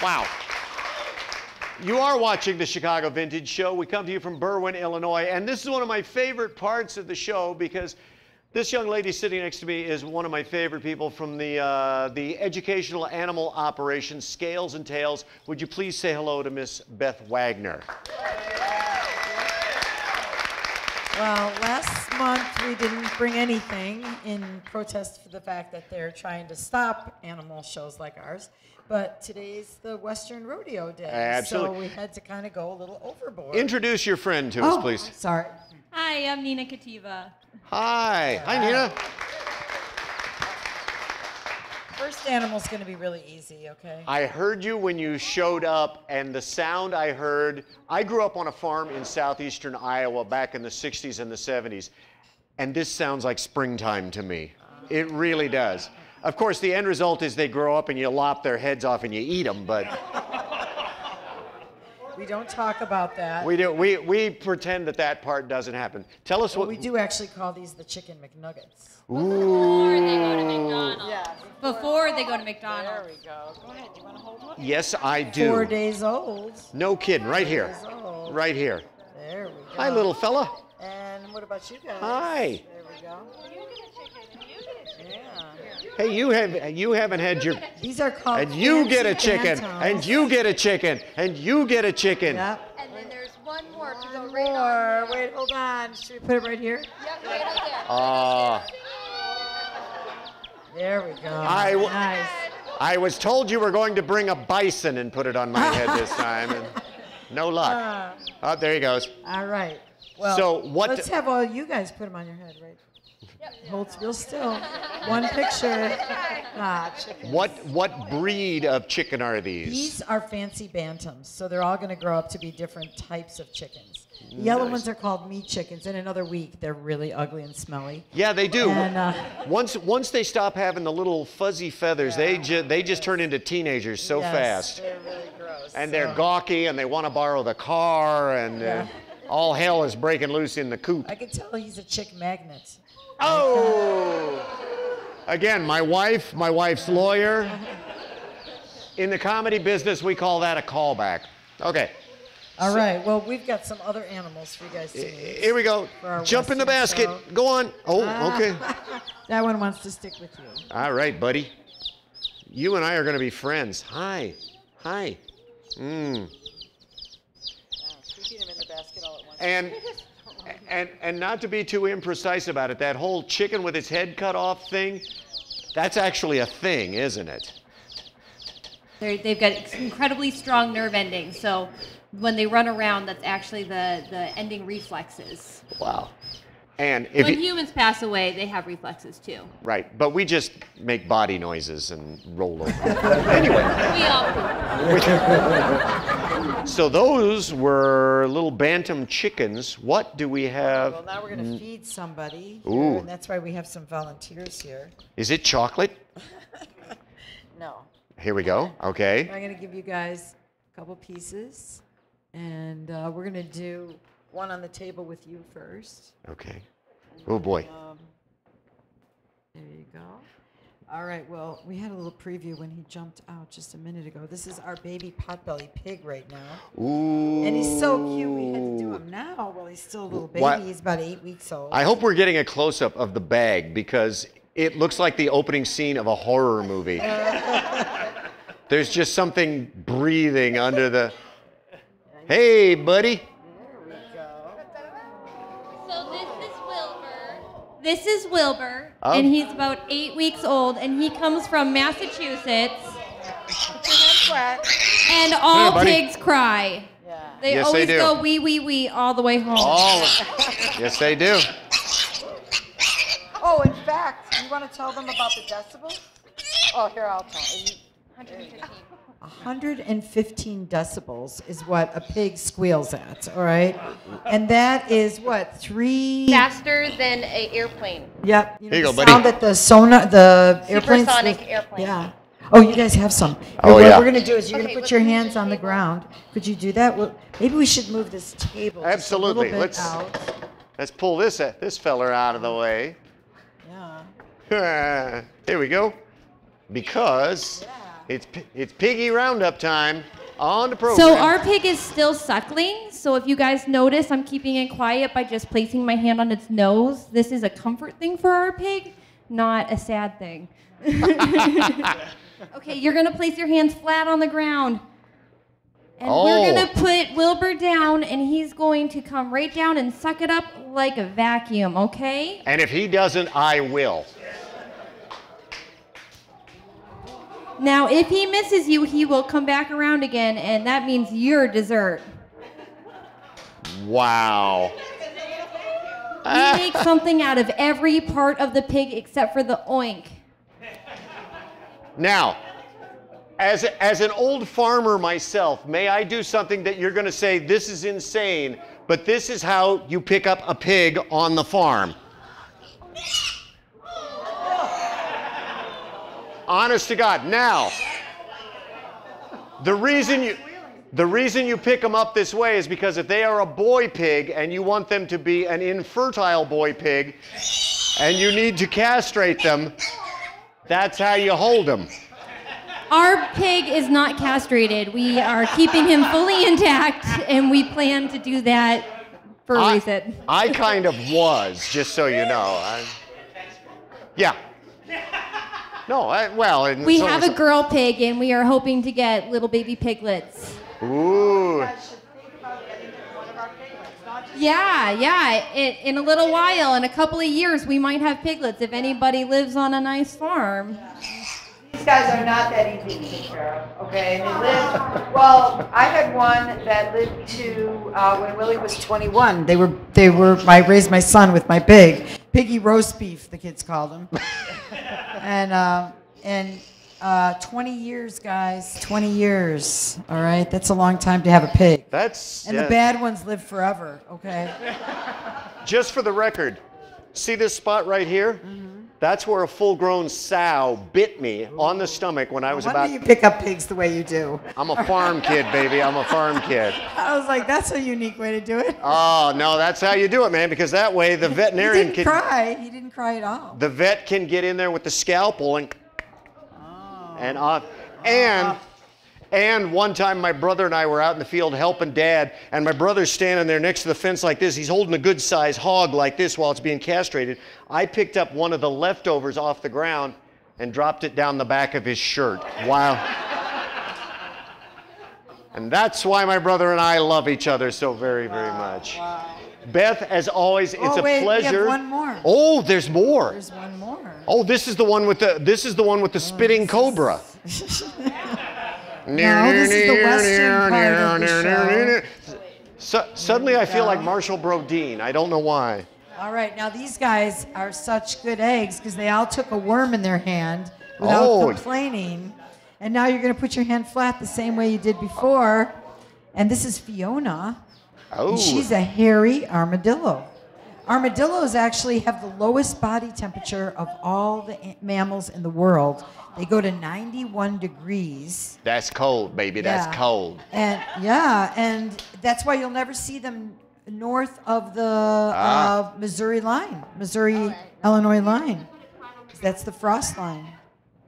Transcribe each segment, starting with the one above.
Wow. You are watching the Chicago Vintage Show. We come to you from Berwyn, Illinois, and this is one of my favorite parts of the show because this young lady sitting next to me is one of my favorite people from the educational animal operation, Scales and Tails. Would you please say hello to Miss Beth Wagner? Well, last month we didn't bring anything in protest for the fact that they're trying to stop animal shows like ours. But today's the Western Rodeo Day, Absolutely. So we had to kind of go a little overboard. Introduce your friend to us, please. Sorry. Hi, I'm Nina Kativa. Hi. Hi, Nina. First animal's going to be really easy, okay? I heard you when you showed up, and the sound I heard, I grew up on a farm in southeastern Iowa back in the 60s and the 70s, and this sounds like springtime to me. It really does. Of course, the end result is they grow up and you lop their heads off and you eat them, but... We don't talk about that. We do. We pretend that that part doesn't happen. Tell us what... We do actually call these the chicken McNuggets. Before they go to McDonald's. Yeah. Before they go to McDonald's. There we go. Go ahead. Do you want to hold one? Yes, I do. 4 days old. No kidding. Right here. 4 days old. Right here. There we go. Hi, little fella. And what about you guys? Hi. There we go. Yeah. Hey, you haven't had your... These are called And you get a fancy chicken. bantams. And you get a chicken. And you get a chicken. Yep. And then there's one more to go One right more. on there. Wait, hold on. Should we put it right here? Yep, right up there. There we go. Nice. I was told you were going to bring a bison and put it on my head this time, and no luck. Oh, there he goes. All right. Well, So what? let's have all you guys put them on your head, right? Hold real still. One picture. Chickens. What breed of chicken are these? These are fancy bantams, so they're all going to grow up to be different types of chickens. The yellow ones are called meat chickens. In another week, they're really ugly and smelly. Yeah, they do. And, once they stop having the little fuzzy feathers, they just turn into teenagers so fast. They're really gross. And they're gawky, and they want to borrow the car, and all hell is breaking loose in the coop. I can tell he's a chick magnet. Oh! Again, my wife's lawyer. In the comedy business, we call that a callback. Okay. All right. Well, we've got some other animals for you guys to meet. Here we go. Jump in the basket. show. Go on. Oh, okay. That one wants to stick with you. All right, buddy. You and I are going to be friends. Hi. Hi. Keeping them in the basket all at once. And not to be too imprecise about it, that whole chicken with its head cut off thing, that's actually a thing, isn't it? They've got incredibly strong nerve endings, so when they run around, that's actually the ending reflexes. Wow. And if when humans pass away, they have reflexes too. Right, but we just make body noises and roll over. Anyway. We all poop. So those were little bantam chickens. What do we have? Well, now we're going to feed somebody. Ooh. Here, and that's why we have some volunteers here. Is it chocolate? No. Here we go. Okay. I'm going to give you guys a couple pieces. And we're going to do one on the table with you first. Okay. Oh, boy. There you go. All right, well, we had a little preview when he jumped out just a minute ago. This is our baby potbelly pig right now. Ooh. And he's so cute, we had to do him now. Well, he's still a little baby. What? He's about 8 weeks old. I hope we're getting a close-up of the bag because it looks like the opening scene of a horror movie. There's just something breathing under the... Hey, buddy. This is Wilbur, and he's about 8 weeks old, and he comes from Massachusetts. And all pigs cry. Yeah. They Yes, always they do. go wee, wee, wee all the way home. Yes, they do. Oh, in fact, you want to tell them about the decibels? Oh, here, I'll tell you. 115. 115 decibels is what a pig squeals at, all right? And that is what, 3... Faster than an airplane. Yep. Here you go, the buddy. sound that the airplanes... Supersonic airplane. Yeah. Oh, you guys have some. Oh, what yeah. we're going to do is you're going to Okay, put your let's move hands the on the table. ground. Could you do that? Well, maybe we should move this table Absolutely. just a little bit out. Let's pull this feller out of the way. Yeah. Here we go. Because It's piggy roundup time on the program. So our pig is still suckling. So if you guys notice, I'm keeping it quiet by just placing my hand on its nose. This is a comfort thing for our pig, not a sad thing. Okay, you're gonna place your hands flat on the ground. And we're gonna put Wilbur down, and he's going to come right down and suck it up like a vacuum, okay? And if he doesn't, I will. Now, if he misses you, he will come back around again, and that means your dessert. Wow. We make something out of every part of the pig except for the oink. Now, as an old farmer myself, may I do something that you're going to say, this is insane, but this is how you pick up a pig on the farm. Honest to God. Now, the reason you pick them up this way is because if they are a boy pig and you want them to be an infertile boy pig and you need to castrate them, that's how you hold them. Our pig is not castrated. We are keeping him fully intact, and we plan to do that for a reason. I kind of was, just so you know. Yeah. No, well. We have a girl pig, and we are hoping to get little baby piglets. Ooh. Yeah. In a little while, in a couple of years, we might have piglets if anybody lives on a nice farm. These guys are not that easy to take care of, okay? They live, well, I had one that lived to, when Willie was 21. I raised my son with my pig. Piggy roast beef, the kids called him. And 20 years, guys, 20 years, all right? That's a long time to have a pig. And the bad ones live forever, okay? Just for the record, see this spot right here? Mm-hmm. That's where a full-grown sow bit me on the stomach when I was about... Why do you pick up pigs the way you do? I'm a farm kid, baby. I'm a farm kid. I was like, that's a unique way to do it. Oh, no, that's how you do it, man, because that way the veterinarian He didn't cry at all. The vet can get in there with the scalpel and off. And one time my brother and I were out in the field helping Dad, and my brother's standing there next to the fence like this. He's holding a good-sized hog like this while it's being castrated. I picked up one of the leftovers off the ground and dropped it down the back of his shirt. Wow. And that's why my brother and I love each other so very, very much. Wow. Beth, as always, it's a pleasure. We have one more. Oh, there's more. There's one more. Oh, this is the one with the spitting cobra. No, this is the western part of the show. Suddenly I feel like Marshall Brodeen. I don't know why. All right, now these guys are such good eggs because they all took a worm in their hand without complaining. And now you're going to put your hand flat the same way you did before. And this is Fiona. Oh. And she's a hairy armadillo. Armadillos actually have the lowest body temperature of all the mammals in the world. They go to 91 degrees. That's cold, baby. Yeah. That's cold. And that's why you'll never see them north of the Missouri-Illinois line. That's the frost line.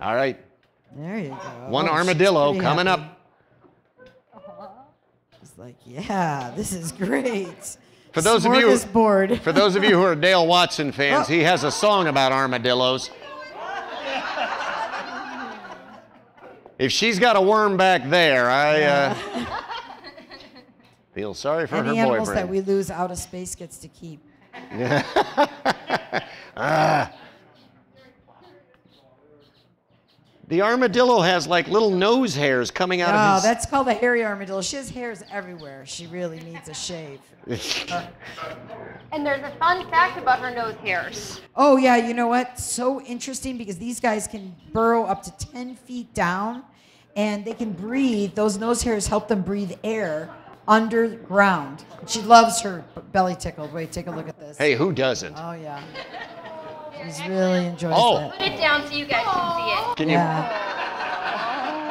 All right. There you go. One armadillo coming up. It's like, yeah, this is great. For those of you who are Dale Watson fans, he has a song about armadillos. If she's got a worm back there, I feel sorry for her boyfriend. Any animals that we lose out of space gets to keep. The armadillo has like little nose hairs coming out of his... Oh, that's called a hairy armadillo. She has hairs everywhere. She really needs a shave. And there's a fun fact about her nose hairs. Oh, yeah, you know what? So interesting because these guys can burrow up to 10 feet down and they can breathe. Those nose hairs help them breathe air underground. She loves her belly tickled. Wait, take a look at this. Hey, who doesn't? Oh, yeah. She's really enjoys that. Put it down so you guys can see it. Can you?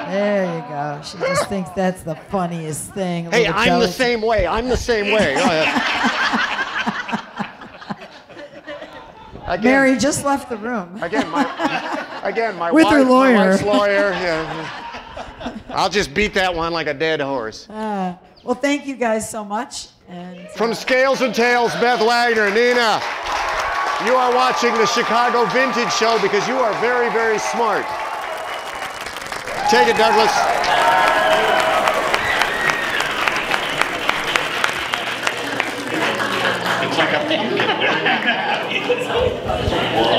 There you go. She just thinks that's the funniest thing. Hey, I'm the same way. I'm the same way. Go ahead. Again, Mary just left the room. Again, my With wife, her lawyer. my wife's lawyer. Yeah. I'll just beat that one like a dead horse. Well, thank you guys so much. And From Scales and Tails, Beth Wagner, Nina, you are watching the Chicago Vintage Show because you are very, very smart. Take it, Douglas. It's like a pumpkin.